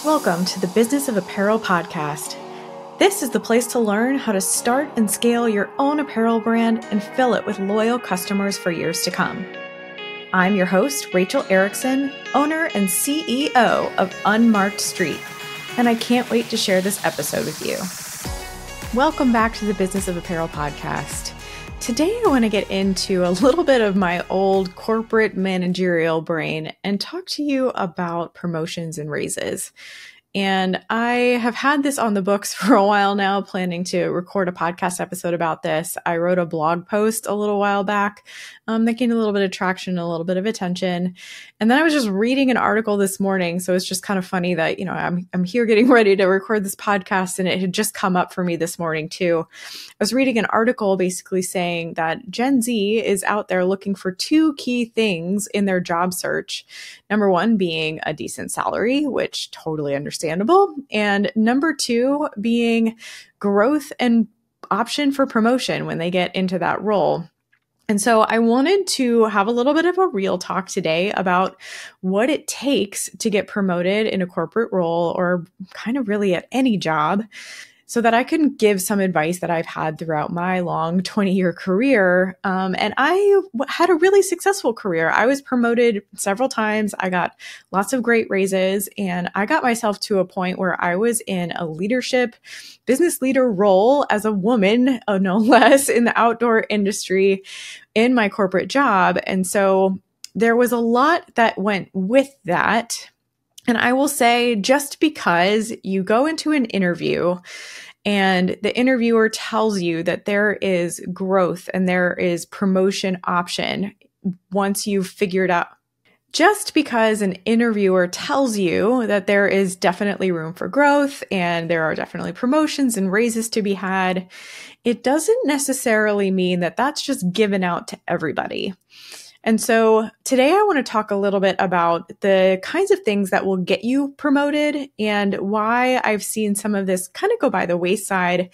Welcome to the Business of Apparel podcast. This is the place to learn how to start and scale your own apparel brand and fill it with loyal customers for years to come. I'm your host, Rachel Erickson, owner and CEO of Unmarked Street, and I can't wait to share this episode with you. Welcome back to the Business of Apparel podcast. Today, I want to get into a little bit of my old corporate managerial brain and talk to you about promotions and raises. And I have had this on the books for a while now, planning to record a podcast episode about this. I wrote a blog post a little while back that gained a little bit of traction, a little bit of attention. And then I was just reading an article this morning. So it's just kind of funny that, I'm here getting ready to record this podcast and it had just come up for me this morning too. I was reading an article basically saying that Gen Z is out there looking for two key things in their job search. Number one being a decent salary, which totally understandable. And number two being growth and option for promotion when they get into that role. And so I wanted to have a little bit of a real talk today about what it takes to get promoted in a corporate role or kind of really at any job, so that I can give some advice that I've had throughout my long 20-year career. And I had a really successful career. I was promoted several times. I got lots of great raises, and I got myself to a point where I was in a leadership, business leader role as a woman, no less, in the outdoor industry in my corporate job. And so there was a lot that went with that. And I will say, just because you go into an interview and the interviewer tells you that there is growth and there is promotion option once you've figured out, just because an interviewer tells you that there is definitely room for growth and there are definitely promotions and raises to be had, it doesn't necessarily mean that that's just given out to everybody. And so today I want to talk a little bit about the kinds of things that will get you promoted and why I've seen some of this kind of go by the wayside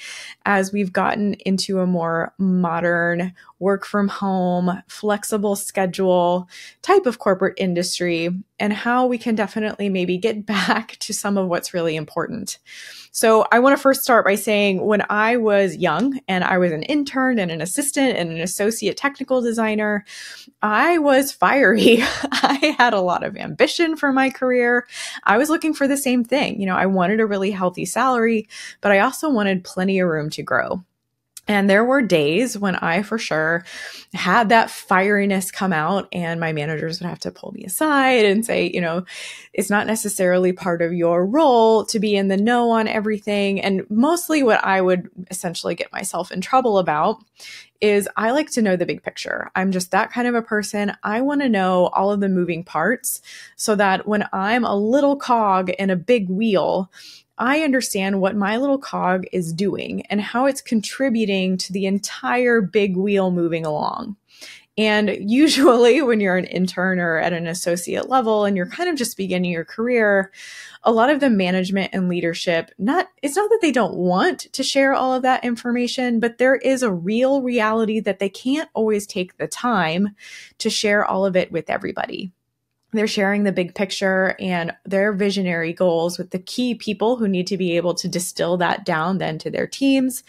as we've gotten into a more modern work from home, flexible schedule type of corporate industry, and how we can definitely maybe get back to some of what's really important. So I want to first start by saying when I was young and I was an intern and an assistant and an associate technical designer, I was fiery. I had a lot of ambition for my career. I was looking for the same thing. I wanted a really healthy salary, but I also wanted plenty of room to grow. And there were days when I for sure had that fieriness come out, and my managers would have to pull me aside and say, it's not necessarily part of your role to be in the know on everything. And mostly what I would essentially get myself in trouble about is I like to know the big picture. I'm just that kind of a person. I want to know all of the moving parts so that when I'm a little cog in a big wheel, I understand what my little cog is doing and how it's contributing to the entire big wheel moving along. And usually when you're an intern or at an associate level and you're kind of just beginning your career, a lot of the management and leadership, it's not that they don't want to share all of that information, but there is a real reality that they can't always take the time to share all of it with everybody. They're sharing the big picture and their visionary goals with the key people who need to be able to distill that down then to their teams.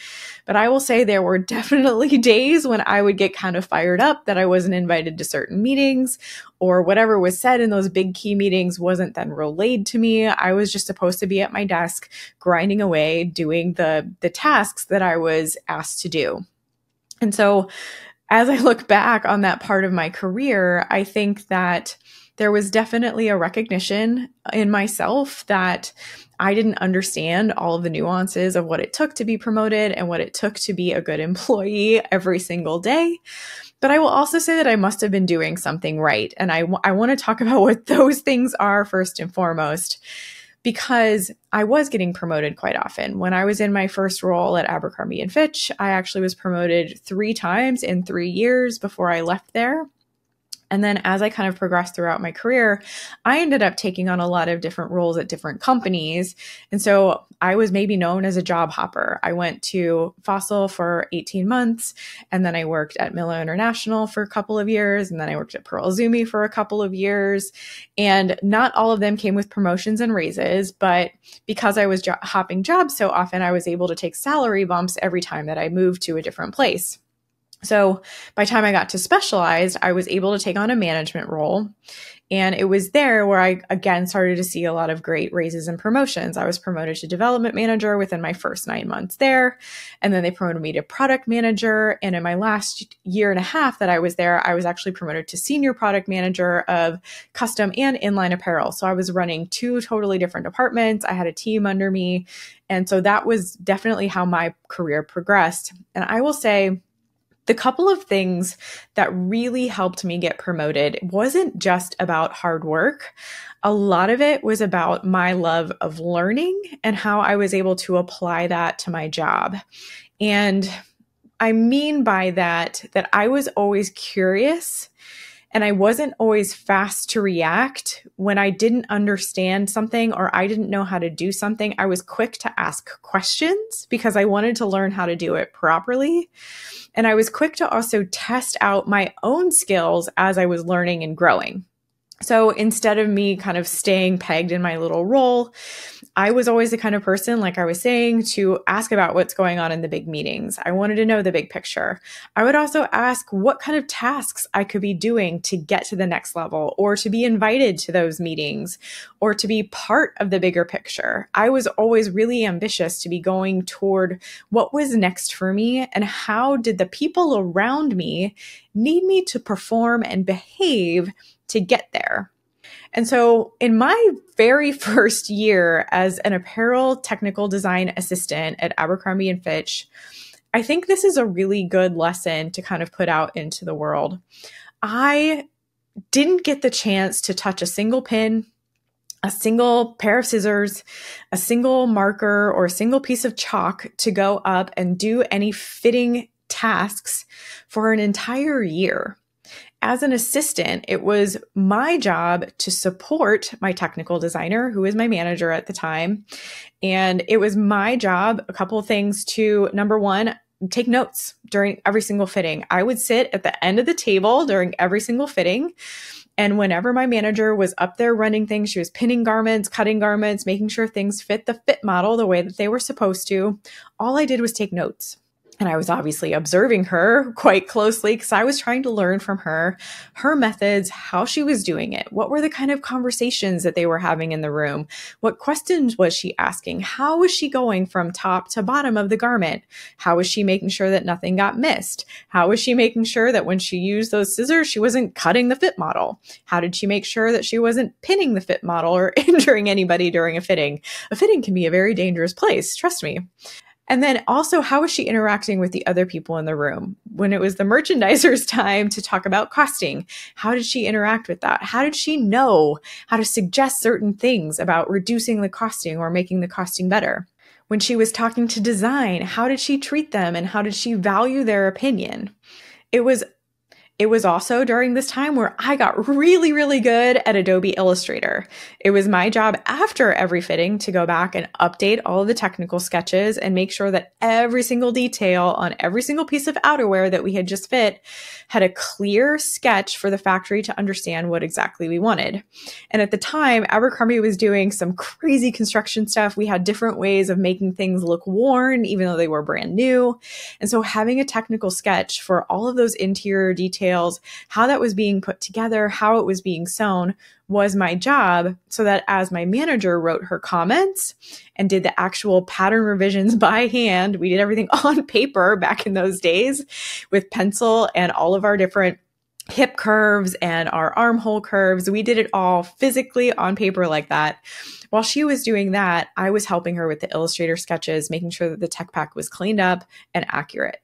But I will say there were definitely days when I would get kind of fired up that I wasn't invited to certain meetings, or whatever was said in those big key meetings wasn't then relayed to me. I was just supposed to be at my desk grinding away, doing the tasks that I was asked to do. And so as I look back on that part of my career, I think that there was definitely a recognition in myself that I didn't understand all of the nuances of what it took to be promoted and what it took to be a good employee every single day. But I will also say that I must have been doing something right. And I want to talk about what those things are first and foremost, because I was getting promoted quite often. When I was in my first role at Abercrombie & Fitch, I actually was promoted 3 times in 3 years before I left there. And then as I kind of progressed throughout my career, I ended up taking on a lot of different roles at different companies. And so I was maybe known as a job hopper. I went to Fossil for 18 months, and then I worked at Miller International for a couple of years, and then I worked at Pearl Izumi for a couple of years. And not all of them came with promotions and raises, but because I was hopping jobs so often, I was able to take salary bumps every time that I moved to a different place. So by the time I got to specialized, I was able to take on a management role. And it was there where I, again, started to see a lot of great raises and promotions. I was promoted to development manager within my first 9 months there. And then they promoted me to product manager. And in my last year and a half that I was there, I was actually promoted to senior product manager of custom and inline apparel. So I was running 2 totally different departments. I had a team under me. And so that was definitely how my career progressed. And I will say, the couple of things that really helped me get promoted wasn't just about hard work. A lot of it was about my love of learning and how I was able to apply that to my job. And I mean by that I was always curious and I wasn't always fast to react when I didn't understand something or I didn't know how to do something. I was quick to ask questions because I wanted to learn how to do it properly. And I was quick to also test out my own skills as I was learning and growing. So instead of me kind of staying pegged in my little role, I was always the kind of person, like I was saying, to ask about what's going on in the big meetings. I wanted to know the big picture. I would also ask what kind of tasks I could be doing to get to the next level or to be invited to those meetings or to be part of the bigger picture. I was always really ambitious to be going toward what was next for me and how did the people around me need me to perform and behave to get there. And so in my very first year as an apparel technical design assistant at Abercrombie & Fitch, I think this is a really good lesson to kind of put out into the world. I didn't get the chance to touch a single pin, a single pair of scissors, a single marker, or a single piece of chalk to go up and do any fitting tasks for an entire year. As an assistant, it was my job to support my technical designer, who was my manager at the time. And it was my job, a couple of things to, number one, take notes during every single fitting. I would sit at the end of the table during every single fitting. And whenever my manager was up there running things, she was pinning garments, cutting garments, making sure things fit the fit model the way that they were supposed to. All I did was take notes. And I was obviously observing her quite closely because I was trying to learn from her methods, how she was doing it. What were the kind of conversations that they were having in the room? What questions was she asking? How was she going from top to bottom of the garment? How was she making sure that nothing got missed? How was she making sure that when she used those scissors, she wasn't cutting the fit model? How did she make sure that she wasn't pinning the fit model or injuring anybody during a fitting? A fitting can be a very dangerous place, trust me. And then also, how was she interacting with the other people in the room? When it was the merchandiser's time to talk about costing, how did she interact with that? How did she know how to suggest certain things about reducing the costing or making the costing better? When she was talking to design, how did she treat them and how did she value their opinion? It was also during this time where I got really, really good at Adobe Illustrator. It was my job after every fitting to go back and update all of the technical sketches and make sure that every single detail on every single piece of outerwear that we had just fit had a clear sketch for the factory to understand what exactly we wanted. And at the time, Abercrombie was doing some crazy construction stuff. We had different ways of making things look worn, even though they were brand new. And so having a technical sketch for all of those interior details, how that was being put together, how it was being sewn was my job, so that as my manager wrote her comments and did the actual pattern revisions by hand, we did everything on paper back in those days with pencil and all of our different hip curves and our armhole curves. We did it all physically on paper like that. While she was doing that, I was helping her with the Illustrator sketches, making sure that the tech pack was cleaned up and accurate.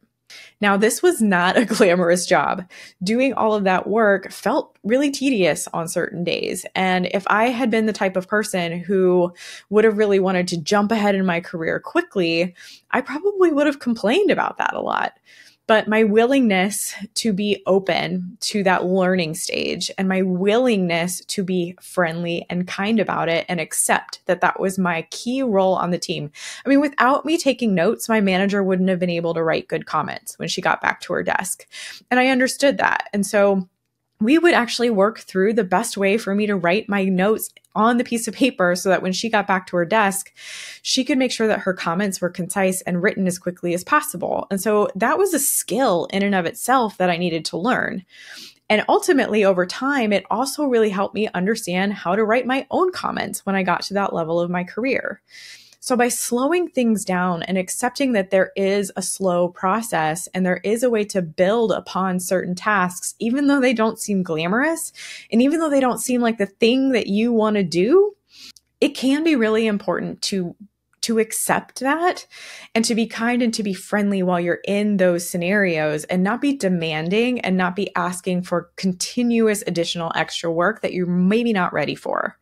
Now, this was not a glamorous job. Doing all of that work felt really tedious on certain days. And if I had been the type of person who would have really wanted to jump ahead in my career quickly, I probably would have complained about that a lot. But my willingness to be open to that learning stage and my willingness to be friendly and kind about it and accept that that was my key role on the team. I mean, without me taking notes, my manager wouldn't have been able to write good comments when she got back to her desk. And I understood that. And so we would actually work through the best way for me to write my notes on the piece of paper so that when she got back to her desk, she could make sure that her comments were concise and written as quickly as possible. And so that was a skill in and of itself that I needed to learn. And ultimately, over time, it also really helped me understand how to write my own comments when I got to that level of my career. So by slowing things down and accepting that there is a slow process and there is a way to build upon certain tasks, even though they don't seem glamorous, and even though they don't seem like the thing that you want to do, it can be really important to accept that and to be kind and to be friendly while you're in those scenarios and not be demanding and not be asking for continuous additional extra work that you're maybe not ready for.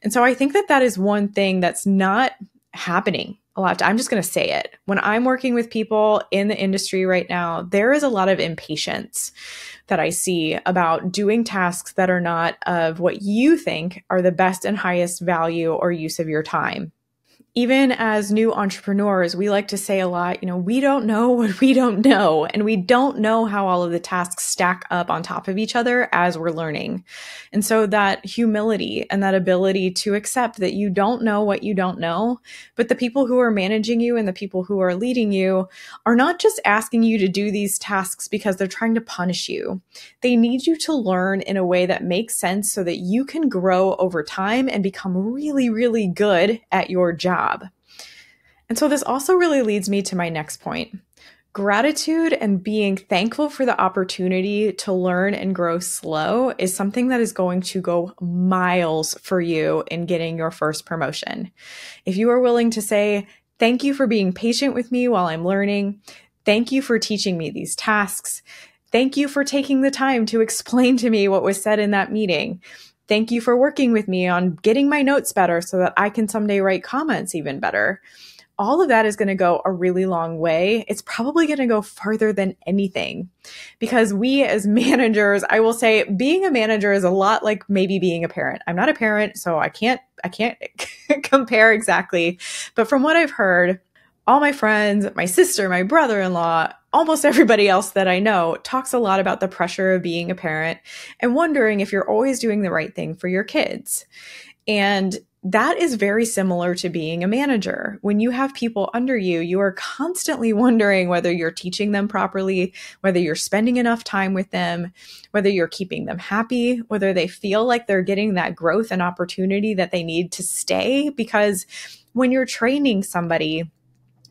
And so I think that that is one thing that's not happening a lot. I'm just going to say it. When I'm working with people in the industry right now, there is a lot of impatience that I see about doing tasks that are not of what you think are the best and highest value or use of your time. Even as new entrepreneurs, we like to say a lot, we don't know what we don't know, and we don't know how all of the tasks stack up on top of each other as we're learning. And so that humility and that ability to accept that you don't know what you don't know, but the people who are managing you and the people who are leading you are not just asking you to do these tasks because they're trying to punish you. They need you to learn in a way that makes sense so that you can grow over time and become really, really good at your job. And so this also really leads me to my next point. Gratitude and being thankful for the opportunity to learn and grow slow is something that is going to go miles for you in getting your first promotion. If you are willing to say, thank you for being patient with me while I'm learning, thank you for teaching me these tasks, thank you for taking the time to explain to me what was said in that meeting, thank you for working with me on getting my notes better so that I can someday write comments even better. All of that is going to go a really long way. It's probably going to go farther than anything because we as managers, I will say being a manager is a lot like maybe being a parent. I'm not a parent, so I can't compare exactly. But from what I've heard, all my friends, my sister, my brother-in-law, almost everybody else that I know talks a lot about the pressure of being a parent and wondering if you're always doing the right thing for your kids. And that is very similar to being a manager. When you have people under you, you are constantly wondering whether you're teaching them properly, whether you're spending enough time with them, whether you're keeping them happy, whether they feel like they're getting that growth and opportunity that they need to stay. Because when you're training somebody,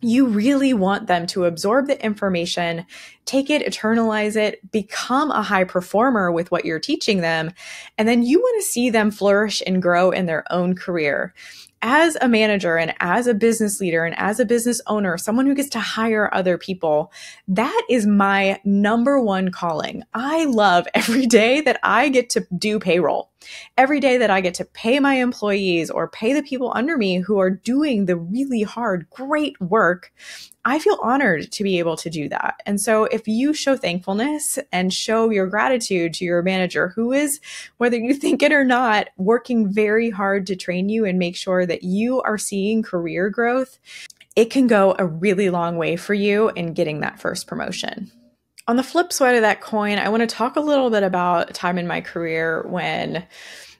you really want them to absorb the information, take it, internalize it, become a high performer with what you're teaching them. And then you want to see them flourish and grow in their own career. As a manager and as a business leader and as a business owner, someone who gets to hire other people, that is my number one calling. I love every day that I get to do payroll, every day that I get to pay my employees or pay the people under me who are doing the really hard, great work. I feel honored to be able to do that. And so if you show thankfulness and show your gratitude to your manager, who is, whether you think it or not, working very hard to train you and make sure that you are seeing career growth, it can go a really long way for you in getting that first promotion. On the flip side of that coin, I want to talk a little bit about a time in my career when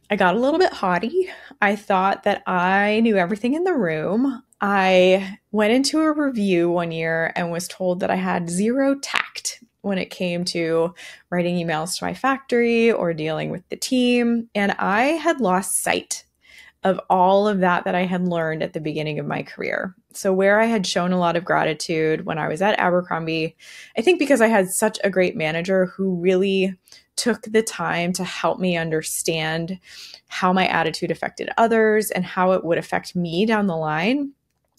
I got a little bit haughty. I thought that I knew everything in the room. I went into a review one year and was told that I had zero tact when it came to writing emails to my factory or dealing with the team. And I had lost sight of all of that I had learned at the beginning of my career. So where I had shown a lot of gratitude when I was at Abercrombie, I think because I had such a great manager who really took the time to help me understand how my attitude affected others and how it would affect me down the line.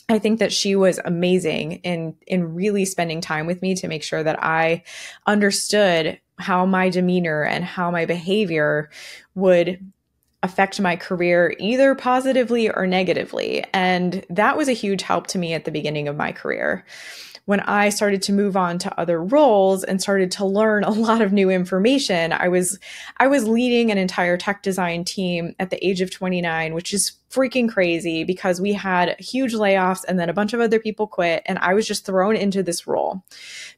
I think that she was amazing in really spending time with me to make sure that I understood how my demeanor and how my behavior would affect my career either positively or negatively. And that was a huge help to me at the beginning of my career. When I started to move on to other roles and started to learn a lot of new information, I was leading an entire tech design team at the age of 29, which is freaking crazy because we had huge layoffs and then a bunch of other people quit, and I was just thrown into this role.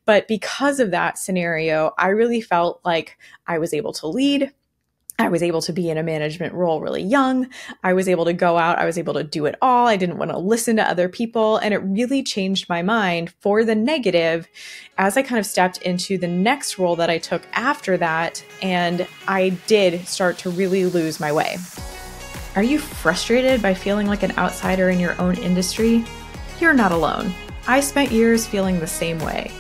But because of that scenario, I really felt like I was able to lead. I was able to be in a management role really young. I was able to go out. I was able to do it all. I didn't want to listen to other people. And it really changed my mind for the negative as I kind of stepped into the next role that I took after that. And I did start to really lose my way. Are you frustrated by feeling like an outsider in your own industry? You're not alone. I spent years feeling the same way.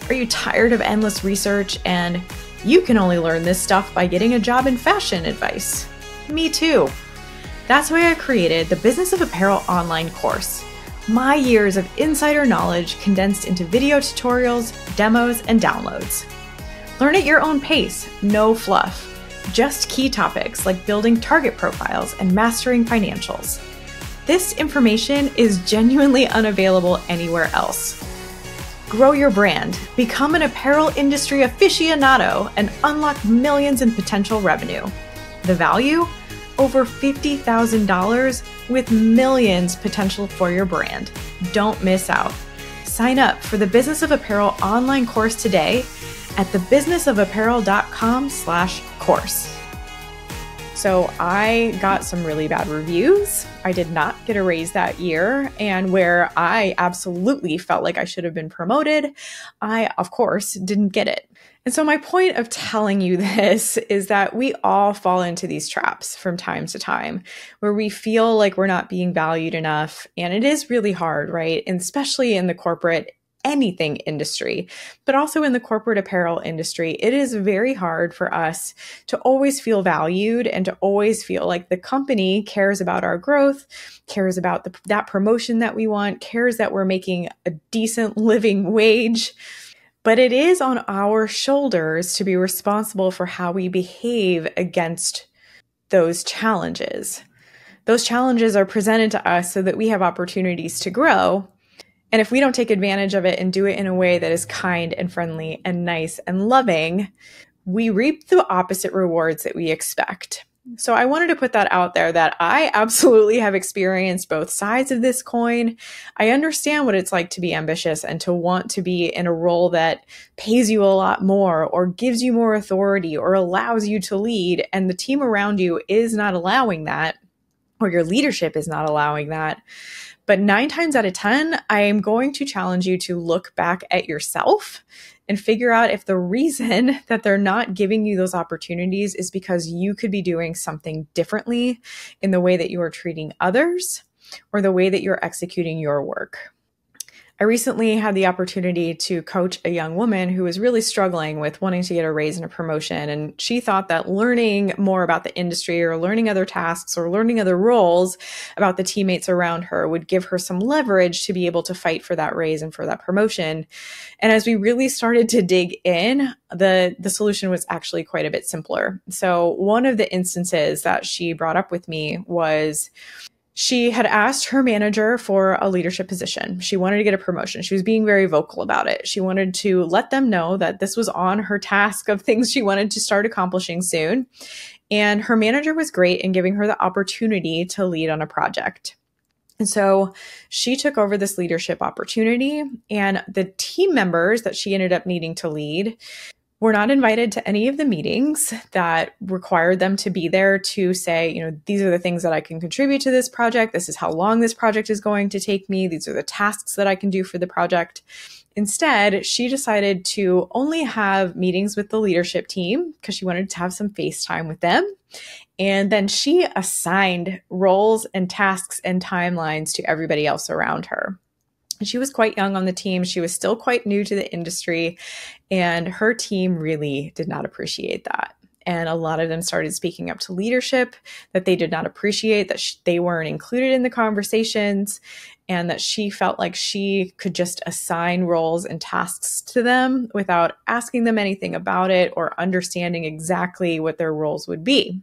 Are you tired of endless research and you can only learn this stuff by getting a job in fashion advice? Me too. That's why I created the Business of Apparel online course. My years of insider knowledge condensed into video tutorials, demos, and downloads. Learn at your own pace, no fluff. Just key topics like building target profiles and mastering financials. This information is genuinely unavailable anywhere else. Grow your brand, become an apparel industry aficionado, and unlock millions in potential revenue. The value? Over $50,000 with millions potential for your brand. Don't miss out. Sign up for the Business of Apparel online course today at thebusinessofapparel.com/course. So I got some really bad reviews. I did not get a raise that year. And where I absolutely felt like I should have been promoted, I, of course, didn't get it. And so my point of telling you this is that we all fall into these traps from time to time where we feel like we're not being valued enough. And it is really hard, right? And especially in the corporate anything industry, but also in the corporate apparel industry, it is very hard for us to always feel valued and to always feel like the company cares about our growth, cares about that promotion that we want, cares that we're making a decent living wage. But it is on our shoulders to be responsible for how we behave against those challenges. Those challenges are presented to us so that we have opportunities to grow. And if we don't take advantage of it and do it in a way that is kind and friendly and nice and loving, we reap the opposite rewards that we expect. So I wanted to put that out there that I absolutely have experienced both sides of this coin. I understand what it's like to be ambitious and to want to be in a role that pays you a lot more or gives you more authority or allows you to lead, and the team around you is not allowing that, or your leadership is not allowing that. But 9 times out of 10, I am going to challenge you to look back at yourself and figure out if the reason that they're not giving you those opportunities is because you could be doing something differently in the way that you are treating others or the way that you're executing your work. I recently had the opportunity to coach a young woman who was really struggling with wanting to get a raise and a promotion. And she thought that learning more about the industry or learning other tasks or learning other roles about the teammates around her would give her some leverage to be able to fight for that raise and for that promotion. And as we really started to dig in, the solution was actually quite a bit simpler. So one of the instances that she brought up with me was she had asked her manager for a leadership position. She wanted to get a promotion. She was being very vocal about it. She wanted to let them know that this was on her task of things she wanted to start accomplishing soon. And her manager was great in giving her the opportunity to lead on a project. And so she took over this leadership opportunity, and the team members that she ended up needing to lead were not invited to any of the meetings that required them to be there to say, these are the things that I can contribute to this project. This is how long this project is going to take me. These are the tasks that I can do for the project. Instead, she decided to only have meetings with the leadership team because she wanted to have some face time with them. And then she assigned roles and tasks and timelines to everybody else around her. She was quite young on the team. She was still quite new to the industry, and her team really did not appreciate that. And a lot of them started speaking up to leadership that they did not appreciate, that they weren't included in the conversations, and that she felt like she could just assign roles and tasks to them without asking them anything about it or understanding exactly what their roles would be.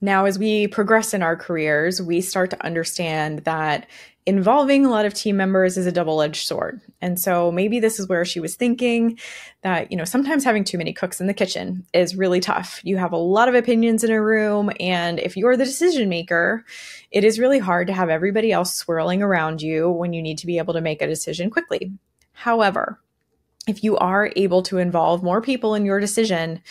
Now, as we progress in our careers, we start to understand that involving a lot of team members is a double-edged sword. And so maybe this is where she was thinking that, sometimes having too many cooks in the kitchen is really tough. You have a lot of opinions in a room, and if you're the decision maker, it is really hard to have everybody else swirling around you when you need to be able to make a decision quickly. However, if you are able to involve more people in your decision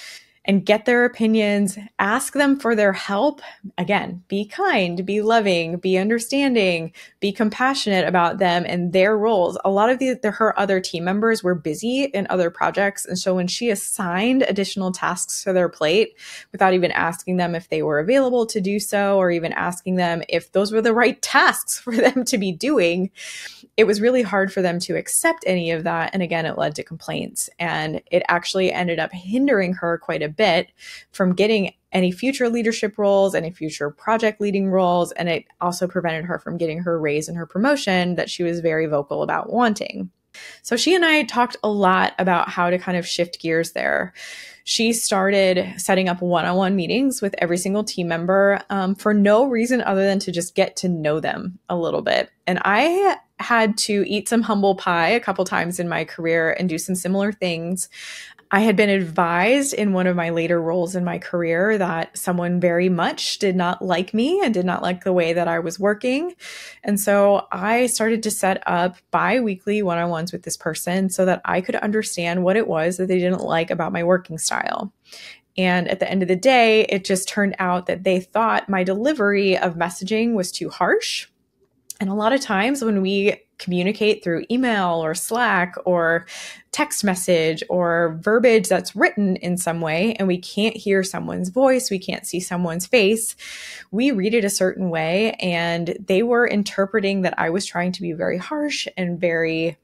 and get their opinions, ask them for their help. Again, be kind, be loving, be understanding, be compassionate about them and their roles. A lot of her other team members were busy in other projects. And so when she assigned additional tasks to their plate without even asking them if they were available to do so, or even asking them if those were the right tasks for them to be doing, it was really hard for them to accept any of that. And again, it led to complaints. And it actually ended up hindering her quite a bit from getting any future leadership roles, any future project leading roles. And it also prevented her from getting her raise and her promotion that she was very vocal about wanting. So she and I talked a lot about how to kind of shift gears there. She started setting up one-on-one meetings with every single team member for no reason other than to just get to know them a little bit. And I had to eat some humble pie a couple times in my career and do some similar things. I had been advised in one of my later roles in my career that someone very much did not like me and did not like the way that I was working. And so I started to set up bi-weekly one-on-ones with this person so that I could understand what it was that they didn't like about my working style. And at the end of the day, it just turned out that they thought my delivery of messaging was too harsh. And a lot of times when we communicate through email or Slack or text message or verbiage that's written in some way, and we can't hear someone's voice, we can't see someone's face, we read it a certain way. And they were interpreting that I was trying to be very harsh and very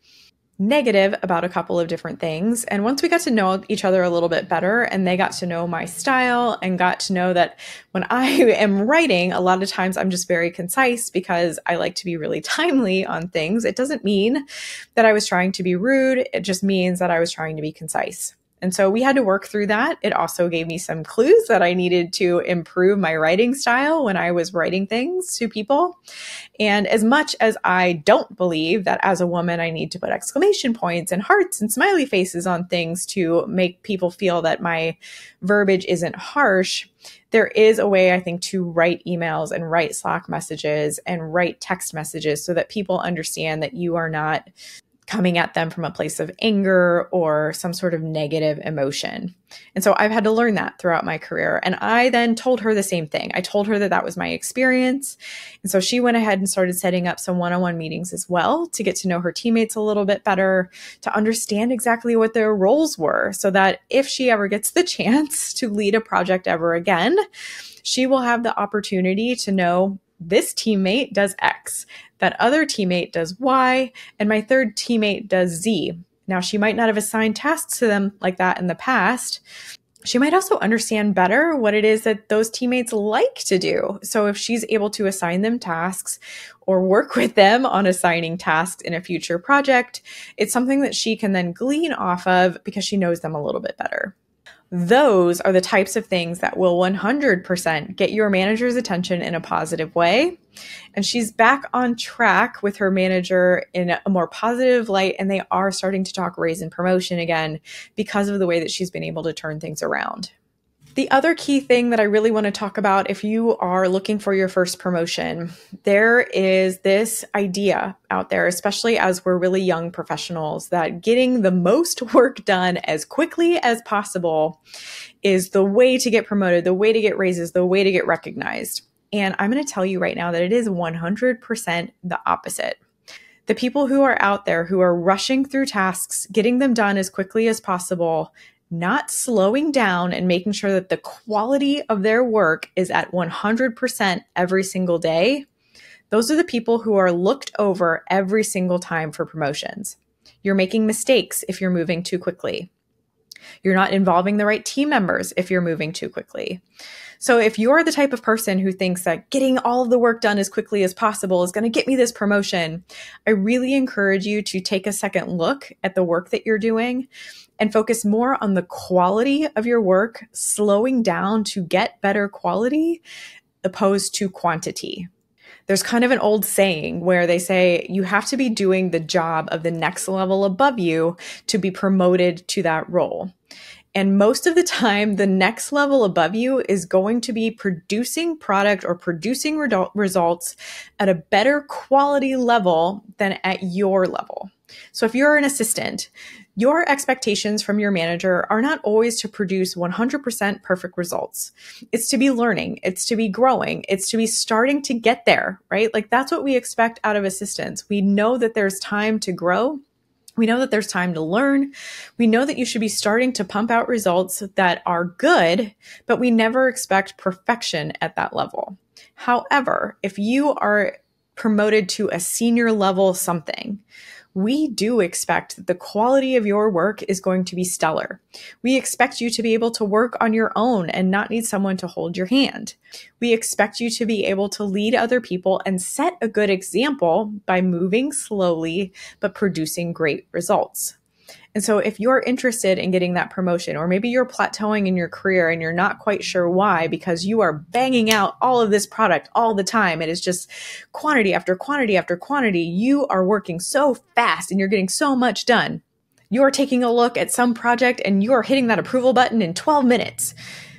negative about a couple of different things. And once we got to know each other a little bit better and they got to know my style and got to know that when I am writing, a lot of times I'm just very concise because I like to be really timely on things. It doesn't mean that I was trying to be rude. It just means that I was trying to be concise. And so we had to work through that. It also gave me some clues that I needed to improve my writing style when I was writing things to people. And as much as I don't believe that as a woman, I need to put exclamation points and hearts and smiley faces on things to make people feel that my verbiage isn't harsh, there is a way, I think, to write emails and write Slack messages and write text messages so that people understand that you are not coming at them from a place of anger or some sort of negative emotion. And so I've had to learn that throughout my career. And I then told her the same thing. I told her that that was my experience. And so she went ahead and started setting up some one-on-one meetings as well to get to know her teammates a little bit better, to understand exactly what their roles were, so that if she ever gets the chance to lead a project ever again, she will have the opportunity to know this teammate does X, that other teammate does Y, and my third teammate does Z. Now, she might not have assigned tasks to them like that in the past. She might also understand better what it is that those teammates like to do. So if she's able to assign them tasks or work with them on assigning tasks in a future project, it's something that she can then glean off of because she knows them a little bit better. Those are the types of things that will 100% get your manager's attention in a positive way. And she's back on track with her manager in a more positive light, and they are starting to talk raise and promotion again because of the way that she's been able to turn things around. The other key thing that I really want to talk about if you are looking for your first promotion, there is this idea out there, especially as we're really young professionals, that getting the most work done as quickly as possible is the way to get promoted, the way to get raises, the way to get recognized. And I'm going to tell you right now that it is 100% the opposite. The people who are out there who are rushing through tasks, getting them done as quickly as possible, not slowing down and making sure that the quality of their work is at 100% every single day, those are the people who are looked over every single time for promotions. You're making mistakes if you're moving too quickly. You're not involving the right team members if you're moving too quickly. So if you're the type of person who thinks that getting all of the work done as quickly as possible is going to get me this promotion, I really encourage you to take a second look at the work that you're doing and focus more on the quality of your work, slowing down to get better quality opposed to quantity. There's kind of an old saying where they say you have to be doing the job of the next level above you to be promoted to that role. And most of the time, the next level above you is going to be producing product or producing results at a better quality level than at your level. So if you're an assistant, your expectations from your manager are not always to produce 100% perfect results. It's to be learning. It's to be growing. It's to be starting to get there, right? Like that's what we expect out of assistants. We know that there's time to grow. We know that there's time to learn. We know that you should be starting to pump out results that are good, but we never expect perfection at that level. However, if you are promoted to a senior level something, we do expect that the quality of your work is going to be stellar. We expect you to be able to work on your own and not need someone to hold your hand. We expect you to be able to lead other people and set a good example by moving slowly but producing great results. And so if you're interested in getting that promotion, or maybe you're plateauing in your career and you're not quite sure why, because you are banging out all of this product all the time, it is just quantity after quantity after quantity. You are working so fast and you're getting so much done. You're taking a look at some project and you're hitting that approval button in 12 minutes,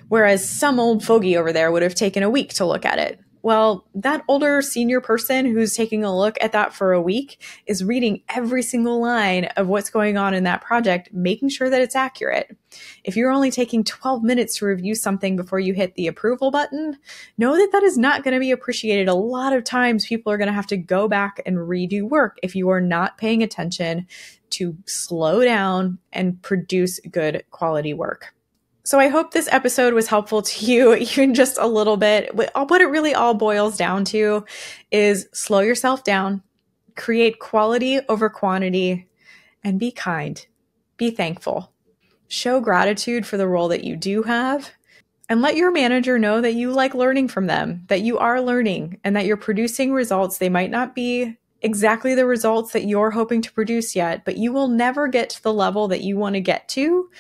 whereas some old fogey over there would have taken a week to look at it. Well, that older senior person who's taking a look at that for a week is reading every single line of what's going on in that project, making sure that it's accurate. If you're only taking 12 minutes to review something before you hit the approval button, know that that is not going to be appreciated. A lot of times people are going to have to go back and redo work if you are not paying attention to slow down and produce good quality work. So I hope this episode was helpful to you, even just a little bit. What it really all boils down to is slow yourself down, create quality over quantity, and be kind. Be thankful. Show gratitude for the role that you do have, and let your manager know that you like learning from them, that you are learning, and that you're producing results. They might not be exactly the results that you're hoping to produce yet, but you will never get to the level that you want to get to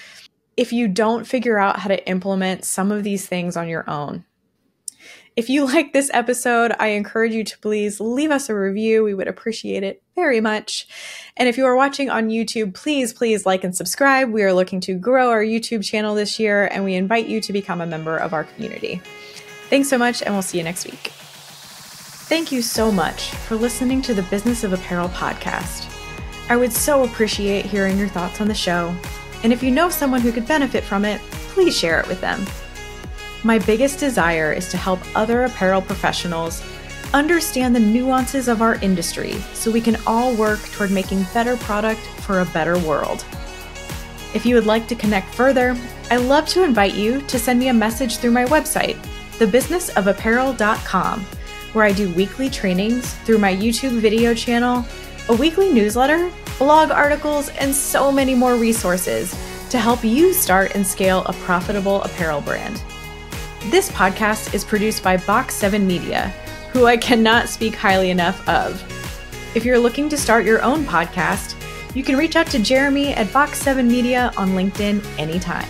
if you don't figure out how to implement some of these things on your own. If you like this episode, I encourage you to please leave us a review. We would appreciate it very much. And if you are watching on YouTube, please like and subscribe. We are looking to grow our YouTube channel this year, and we invite you to become a member of our community. Thanks so much, and we'll see you next week. Thank you so much for listening to the Business of Apparel podcast. I would so appreciate hearing your thoughts on the show. And if you know someone who could benefit from it, please share it with them. My biggest desire is to help other apparel professionals understand the nuances of our industry so we can all work toward making better product for a better world. If you would like to connect further, I'd love to invite you to send me a message through my website, thebusinessofapparel.com, where I do weekly trainings through my YouTube video channel, a weekly newsletter, blog articles, and so many more resources to help you start and scale a profitable apparel brand. This podcast is produced by Box 7 Media, who I cannot speak highly enough of. If you're looking to start your own podcast, you can reach out to Jeremy at Box 7 Media on LinkedIn anytime.